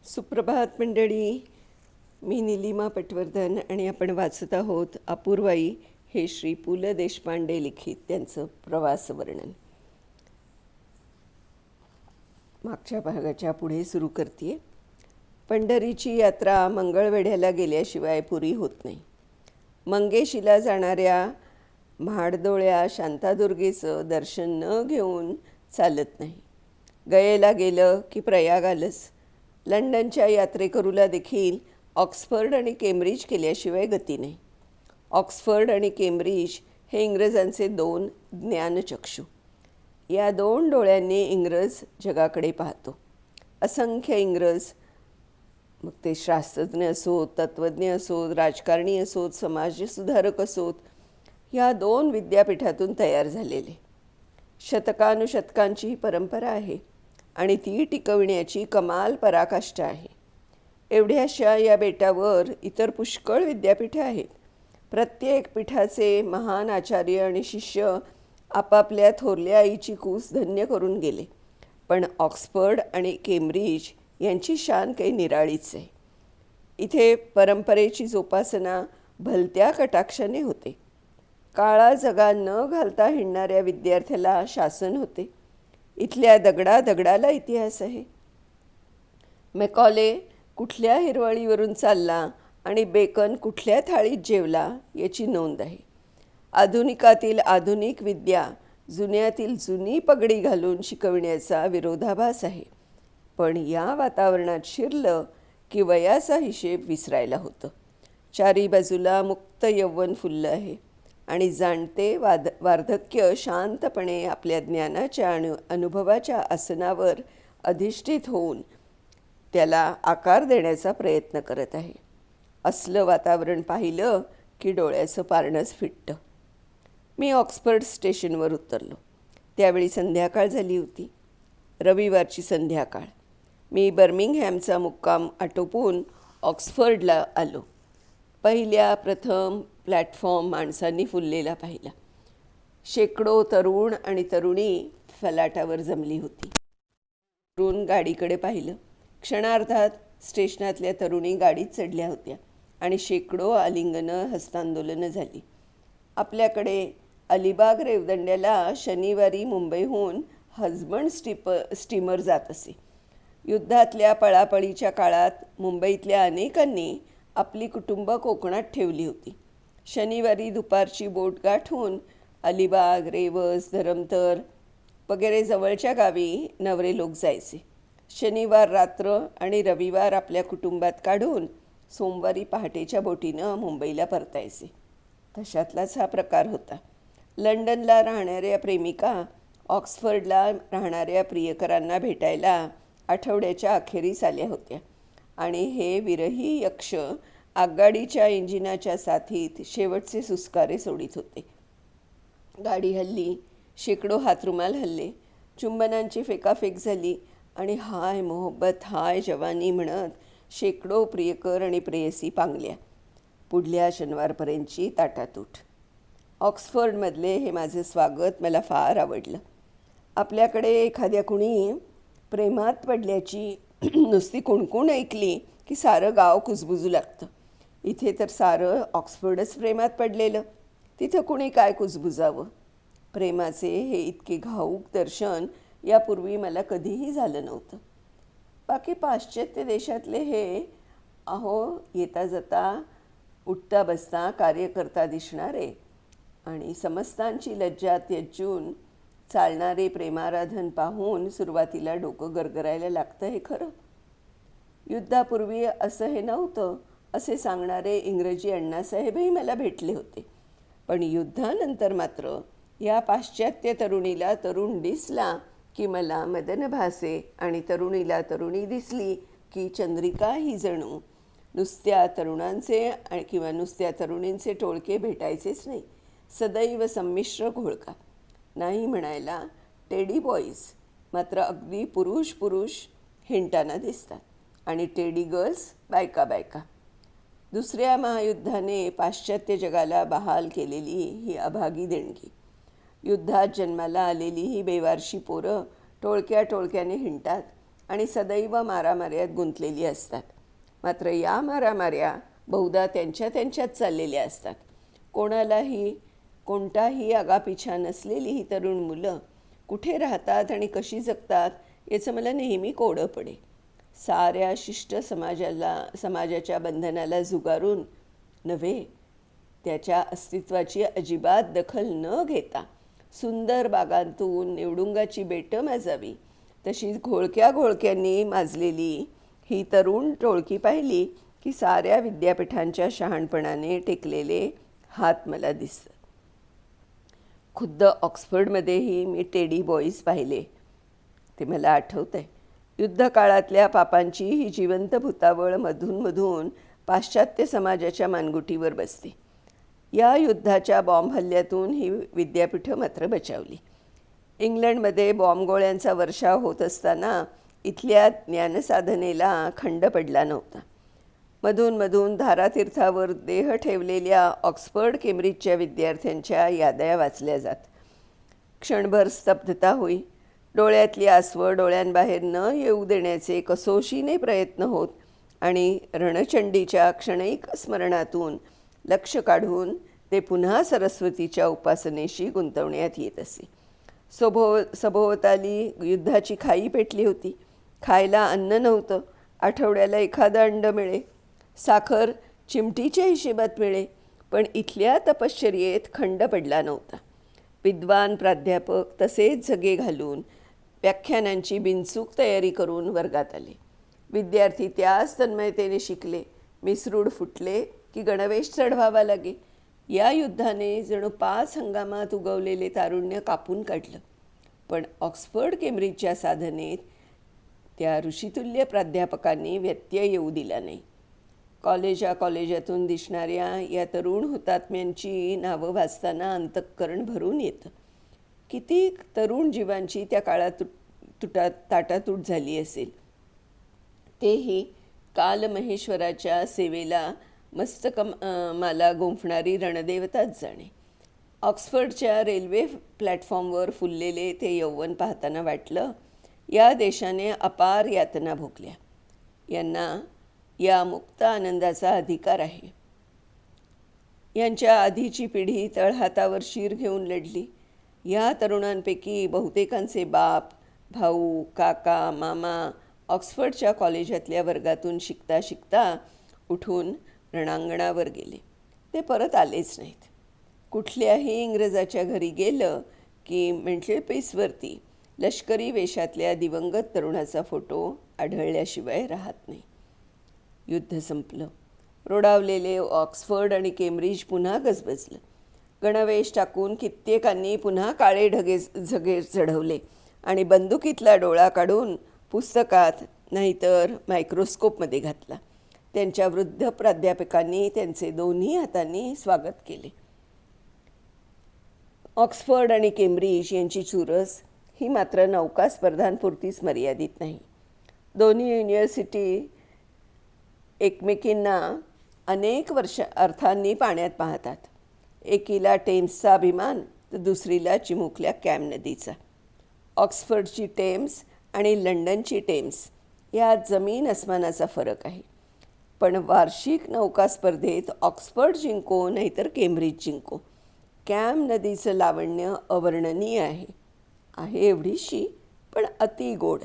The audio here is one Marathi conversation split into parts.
सुप्रभात मंडळी. मी निलिमा पटवर्धन आणि आपण वाचत आहोत अपूर्वाई हे श्री पु ल देशपांडे लिखित त्यांचं प्रवास वर्णन. मागच्या भागाच्या पुढे सुरू करते. पंढरीची यात्रा मंगळवेढ्याला गेल्याशिवाय पुरी होत नाही. मंगेशीला जाणाऱ्या म्हाडदोळ्या शांतादुर्गेचं दर्शन न घेऊन चालत नाही. गयेला गेलं की प्रयाग आलंच. लंडनच्या यात्रेकरूला देखील ऑक्सफर्ड आणि केम्ब्रिज केल्याशिवाय गती नाही. ऑक्सफर्ड आणि केम्ब्रिज हे इंग्रजांचे दोन ज्ञानचक्षु. या दोन डोळ्यांनी इंग्रज जगाकडे पाहतो. असंख्य इंग्रज, मग ते शास्त्रज्ञ असोत, तत्त्वज्ञ असोत, राजकारणी असोत, समाजसुधारक असोत, ह्या दोन विद्यापीठातून तयार झालेले शतकानुशतकांची परंपरा आहे आणि ती टिकविण्याची कमाल पराकाष्ठा आहे. एवढ्याशा या बेटावर इतर पुष्कळ विद्यापीठे आहेत. प्रत्येक पीठाचे महान आचार्य आणि शिष्य आपापल्या थोरल्या आईची कूस धन्य करून गेले. पण ऑक्सफर्ड आणि केम्ब्रिज यांची शान काही निराळीच आहे. इथे परंपरेची जोपासना भलत्या कटाक्षाने होते. काळा जगा न घालता हिंडणाऱ्या विद्यार्थ्याला शासन होते. इथल्या दगडाला इतिहास आहे. मॅकॉले कुठल्या हिरवळीवरून चालला आणि बेकन कुठल्या थाळीत जेवला याची नोंद आहे. आधुनिकातील आधुनिक विद्या जुन्यातील जुनी पगडी घालून शिकविण्याचा विरोधाभास आहे. पण या वातावरणात शिरलं की वयाचा हिशेब विसरायला होतं. चारी बाजूला मुक्त यौवन फुललं आहे आणि जाणते वार्धक्य शांतपणे आपल्या ज्ञानाच्या आणि अनुभवाच्या आसनावर अधिष्ठित होऊन त्याला आकार देण्याचा प्रयत्न करत आहे. असलं वातावरण पाहिलं की डोळ्याचं पारणंच फिटतं. मी ऑक्सफर्ड स्टेशनवर उतरलो. त्यावेळी संध्याकाळ झाली होती. रविवारची संध्याकाळ. मी बर्मिंगहॅमचा मुक्काम आटोपून ऑक्सफर्डला आलो. पहिल्या प्रथम प्लॅटफॉर्म माणसांनी फुललेला पाहिला. शेकडो तरुण आणि तरुणी फलाटावर जमली होती. तरुण गाडीकडे पाहिलं. क्षणार्धात स्टेशनातल्या तरुणी गाडीत चढल्या होत्या आणि शेकडो आलिंगनं हस्तांदोलनं झाली. आपल्याकडे अलिबाग रेवदंड्याला शनिवारी मुंबईहून हजबंड स्टीमर जात असे. युद्धातल्या पळापळीच्या काळात मुंबईतल्या अनेकांनी आपली कुटुंब कोकणात ठेवली होती. शनिवारी दुपारची बोट गाठून अलिबाग, रेवस, धरमतर वगैरे जवळच्या गावी नवरे लोक जायचे. शनिवार रात्र आणि रविवार आपल्या कुटुंबात काढून सोमवारी पहाटेच्या बोटीनं मुंबईला परतायचे. तशातलाच हा प्रकार होता. लंडनला राहणाऱ्या प्रेमिका ऑक्सफर्डला राहणाऱ्या प्रियकरांना भेटायला आठवड्याच्या अखेरीस आल्या होत्या आणि हे विरही यक्ष आगगाडीच्या इंजिनाच्या साथीत शेवटचे सुस्कारे सोडित होते. गाडी हल्ली, शेकडो हातरुमाल हल्ले, चुंबनांची फेकाफेक झाली आणि हाय मोहब्बत, हाय जवानी म्हणत शेकडो प्रियकर आणि प्रेयसी पांगल्या. पुढल्या शनिवारपर्यंतची ताटातूट. ऑक्सफर्डमधले हे माझे स्वागत मला फार आवडलं. आपल्याकडे एखाद्या कुणी प्रेमात पडल्याची नुसती कुणकुण ऐकली की सारं गाव कुजबुजू लागतं. इथे तर सारं ऑक्सफर्डच प्रेमात पडलेलं. तिथं कुणी काय कुजबुजावं. प्रेमाचे हे इतके घाऊक दर्शन यापूर्वी मला कधीही झालं नव्हतं. बाकी पाश्चात्य देशातले हे येता जाता, उठता बसता कार्यकर्ता दिसणारे आणि समस्तांची लज्जा त्यजून चालणारे प्रेमाराधन पाहून सुरुवातीला डोकं गरगरायला लागतं हे खरं. युद्धापूर्वी असं हे नव्हतं असे सांगणारे इंग्रजी अण्णासाहेबही मला भेटले होते. पण युद्धानंतर मात्र या पाश्चात्य तरुणीला तरुण दिसला की मला मदन भासे आणि तरुणीला तरुणी दिसली की चंद्रिका ही जणू नुसत्या तरुणांचे किंवा नुसत्या तरुणींचे टोळके भेटायचेच नाही. सदैव संमिश्र घोळका. नाही म्हणायला टेडी बॉईज मात्र अगदी पुरुष हिंडताना दिसतात आणि टेडी गर्ल्स बायका. दुसऱ्या महायुद्धाने पाश्चात्य जगाला बहाल केलेली ही अभागी देणगी. युद्धात जन्माला आलेली ही बेवारशी पोरं टोळक्याने हिंडतात आणि सदैव मारामार्यात गुंतलेली असतात. मात्र या मारामार्या बहुधा त्यांच्यात चाललेल्या असतात. कोणताही आगापिछा नसलेली ही तरुण मुलं कुठे राहतात आणि कशी जगतात याचं मला नेहमी कोडं पडे. साऱ्या शिष्ट समाजाच्या बंधनाला झुगारून नव्हे, त्याच्या अस्तित्वाची अजिबात दखल न घेता सुंदर बागांतून निवडुंगाची बेटं माजावी तशीच घोळक्यांनी माजलेली ही तरुण टोळकी पाहिली की साऱ्या विद्यापीठांच्या शहाणपणाने टेकलेले हात मला दिसतात. खुद्द ऑक्सफर्डमध्येही मी टेडी बॉईज पाहिले. ते मला आठवतं आहे. युद्धकाळातल्या पापांची ही जिवंत भूतावळ मधून पाश्चात्य समाजाच्या मानगुटीवर बसते. या युद्धाच्या बॉम्ब हल्ल्यातून ही विद्यापीठं मात्र बचावली. इंग्लंडमध्ये बॉम्बगोळ्यांचा वर्षाव होत असताना इथल्या ज्ञानसाधनेला खंड पडला नव्हता. मधून धारातीर्थावर देह ठेवलेल्या ऑक्सफर्ड केम्ब्रिजच्या विद्यार्थ्यांच्या याद्या वाचल्या जात. क्षणभर स्तब्धता होई. डोळ्यातली आसवं डोळ्यांबाहेर न येऊ देण्याचे कसोशीने प्रयत्न होत आणि रणचंडीच्या क्षणिक स्मरणातून लक्ष काढून ते पुन्हा सरस्वतीच्या उपासनेशी गुंतवण्यात येत असे. सभोवताली युद्धाची खाई पेटली होती. खायला अन्न नव्हतं. आठवड्याला एखादं अंड मिळे. साखर चिमटीच्या हिशेबात मिळे. पण इथल्या तपश्चर्येत खंड पडला नव्हता. विद्वान प्राध्यापक तसेच झगे घालून व्याख्यानांची बिनचूक तयारी करून वर्गात आले. विद्यार्थी त्याच तन्मयतेने शिकले. मिसरूड फुटले की गणवेश चढवावा लागे. या युद्धाने जणू 5 हंगामात उगवलेले तारुण्य कापून काढलं. पण ऑक्सफर्ड केम्ब्रिजच्या साधनेत त्या ऋषितुल्य प्राध्यापकांनी व्यत्यय येऊ दिला नाही. कॉलेजातून दिसणाऱ्या या तरुण हुतात्म्यांची नावं वाचताना अंतःकरण भरून येतं. किती तरुण जीवांची त्या काळात ताटातूट झाली असेल. तेही कालमहेश्वराच्या सेवेला माला गुंफणारी रणदेवताच जाणे. ऑक्सफर्डच्या रेल्वे प्लॅटफॉर्मवर फुललेले ते यौवन पाहताना वाटलं, या देशाने अपार यातना भोगल्या. यांना या मुक्त आनंदाचा अधिकार आहे. यांच्या आधीची पिढी तळहातावर शीर घेऊन लढली. या तरुणांपैकी बहुतेकांचे बाप, भाऊ, काका, मामा ऑक्सफर्डच्या कॉलेजातल्या वर्गातून शिकता उठून रणांगणावर गेले. ते परत आलेच नाहीत. कुठल्याही इंग्रजाच्या घरी गेलं की मेंटलपीसवरती लष्करी वेशातल्या दिवंगत तरुणाचा फोटो आढळल्याशिवाय राहत नाही. युद्ध संपलं. रोडावलेले ऑक्सफर्ड आणि केम्ब्रिज पुन्हा गजबजलं. गणवेश टाकून कित्येकांनी पुन्हा काळे झगे चढवले आणि बंदुकीतला डोळा काढून पुस्तकात नाहीतर मायक्रोस्कोपमध्ये घातला. त्यांच्या वृद्ध प्राध्यापकांनी त्यांचे दोन्ही हातांनी स्वागत केले. ऑक्सफर्ड आणि केम्ब्रिज यांची चुरस ही मात्र नौका स्पर्धांपुरतीच मर्यादित नाही. दोन्ही युनिव्हर्सिटी एकमेकींना अनेक अर्थांनी पाण्यात पाहतात. एकीला टेम्सचा अभिमान तर दुसरीला चिमुकल्या कॅम नदीचा. ऑक्सफर्डची टेम्स आणि लंडनची टेम्स यात जमीन अस्मानाचा फरक आहे. पण वार्षिक नौका स्पर्धेत ऑक्सफर्ड जिंको नाहीतर केम्ब्रिज जिंको, कॅम नदीचं लावण्य अवर्णनीय आहे एवढीशी पण अति गोड.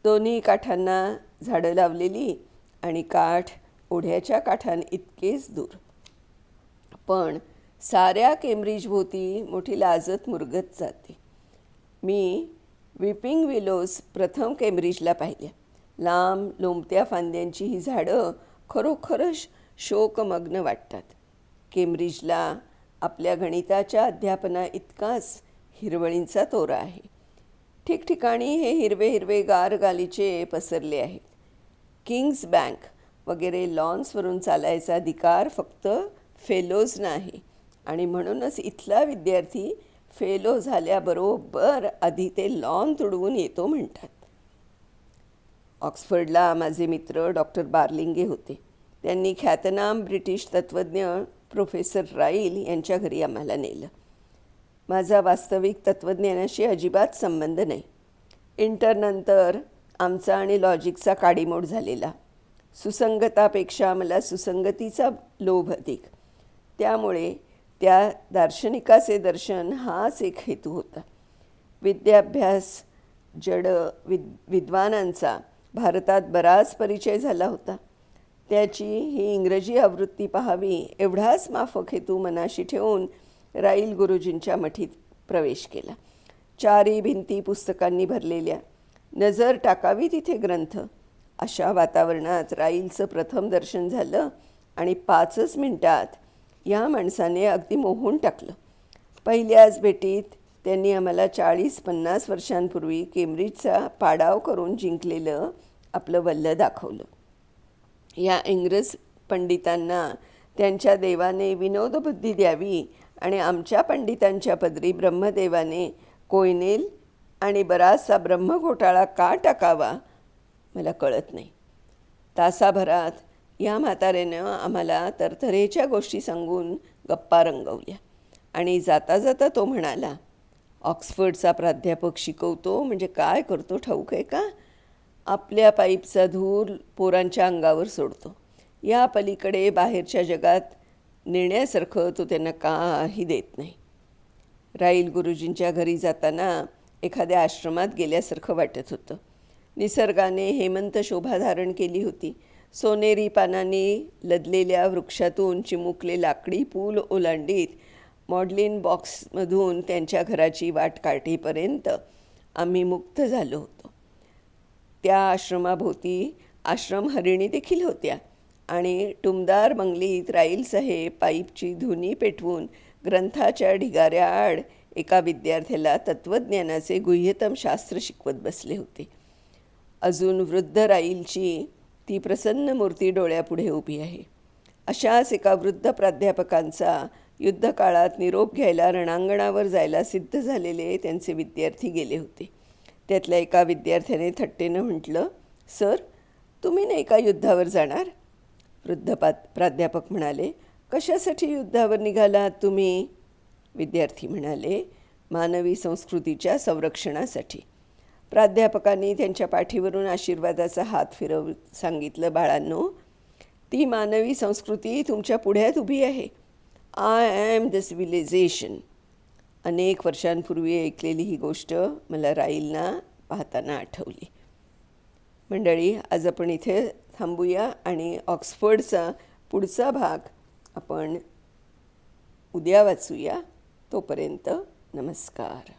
दोन्ही काठांना झाडं लावलेली आणि काठ ओढ्याच्या काठांइतकेच दूर. पण साऱ्या केम्ब्रिजभोवती मोठी लाजत मुरगत जाते. मी विपिंग विलोज प्रथम केम्ब्रिजला पाहिल्या. लांब लोंबत्या फांद्यांची ही झाडं खरोखरच शोकमग्न वाटतात. केम्ब्रिजला आपल्या गणिताच्या अध्यापना इतकाच हिरवळींचा तोरा आहे. ठिकठिकाणी हे हिरवे गार गालीचे पसरले आहेत. किंग्स बँक वगैरे लॉन्सवरून चालायचा अधिकार फक्त फेलोजना आहे आणि म्हणूनच इथला विद्यार्थी फेलो झाल्याबरोबर आधी ते लॉन तुडवून येतो म्हणतात. ऑक्सफर्डला माझे मित्र डॉक्टर बार्लिंगे होते. त्यांनी ख्यातनाम ब्रिटिश तत्त्वज्ञ प्रोफेसर राईल यांच्या घरी आम्हाला नेलं. माझा वास्तविक तत्त्वज्ञानाशी अजिबात संबंध नाही. इंटरनंतर आमचा आणि लॉजिकचा काडीमोड झालेला. सुसंगतापेक्षा मला सुसंगतीचा लोभ अधिक. त्यामुळे त्या दार्शनिकाचे दर्शन हाच एक हेतू होता. विद्याभ्यास जड विद्वानांचा भारतात बराच परिचय झाला होता. त्याची ही इंग्रजी आवृत्ती पाहावी एवढाच माफक हेतू मनाशी ठेवून राईल गुरुजींच्या मठीत प्रवेश केला. चारी भिंती पुस्तकांनी भरलेल्या, नजर टाकावी तिथे ग्रंथ, अशा वातावरणात राईलचं प्रथम दर्शन झालं आणि 5च मिनिटात या माणसाने अगदी मोहून टाकलं. पहिल्याच भेटीत त्यांनी आम्हाला 40-50 वर्षांपूर्वी केम्ब्रिजचा पाडाव करून जिंकलेलं आपलं वल्ल दाखवलं. या इंग्रज पंडितांना त्यांच्या देवाने विनोदबुद्धी द्यावी आणि आमच्या पंडितांच्या पदरी ब्रह्मदेवाने कोयनेल आणि बराचसा ब्रह्मघोटाळा का टाकावा मला कळत नाही. तासाभरात या म्हाताऱ्यानं आम्हाला तरतरेच्या गोष्टी सांगून गप्पा रंगवल्या आणि जाता जाता तो म्हणाला, ऑक्सफर्डचा प्राध्यापक शिकवतो म्हणजे काय करतो ठाऊक आहे का? आपल्या पाईपचा धूर पोरांच्या अंगावर सोडतो. या पलीकडे बाहेरच्या जगात नेण्यासारखं तो त्यांना काही देत नाही. राईल गुरुजींच्या घरी जाताना एखाद्या आश्रमात गेल्यासारखं वाटत होतं. निसर्गाने हेमंत शोभा धारण केली होती. सोनेरी पानांनी लदलेल्या वृक्षातून चिमुकले लाकडी पूल ओलांडीत मॉडलिन बॉक्समधून त्यांच्या घराची वाट काढीपर्यंत आम्ही मुक्त झालो होतो. त्या आश्रमाभोवती आश्रम हरिणी देखील होत्या आणि टुमदार बंगलीत राईलसाहेब पाईपची धुनी पेटवून ग्रंथाच्या ढिगाऱ्याआड एका विद्यार्थ्याला तत्त्वज्ञानाचे गुह्यतम शास्त्र शिकवत बसले होते. अजून वृद्ध राईलची ती प्रसन्न मूर्ती डोळ्यापुढे उभी आहे. अशाच एका वृद्ध प्राध्यापकांचा युद्धकाळात निरोप घ्यायला रणांगणावर जायला सिद्ध झालेले त्यांचे विद्यार्थी गेले होते. त्यातल्या एका विद्यार्थ्याने थट्टेनं म्हटलं, सर तुम्ही नाही का युद्धावर जाणार? वृद्ध प्राध्यापक म्हणाले, कशासाठी युद्धावर निघालात तुम्ही? विद्यार्थी म्हणाले, मानवी संस्कृतीच्या संरक्षणासाठी. प्राध्यापकांनी त्यांच्या पाठीवरून आशीर्वादाचा हात फिरवत सांगितलं, बाळांनो, ती मानवी संस्कृती तुमच्या पुढ्यात उभी आहे. I am the civilisation. अनेक वर्षांपूर्वी ऐकलेली ही गोष्ट मला राईलना पाहताना आठवली. मंडळी, आज आपण इथे थांबूया आणि ऑक्सफर्डचा पुढचा भाग आपण उद्या वाचूया. तोपर्यंत नमस्कार.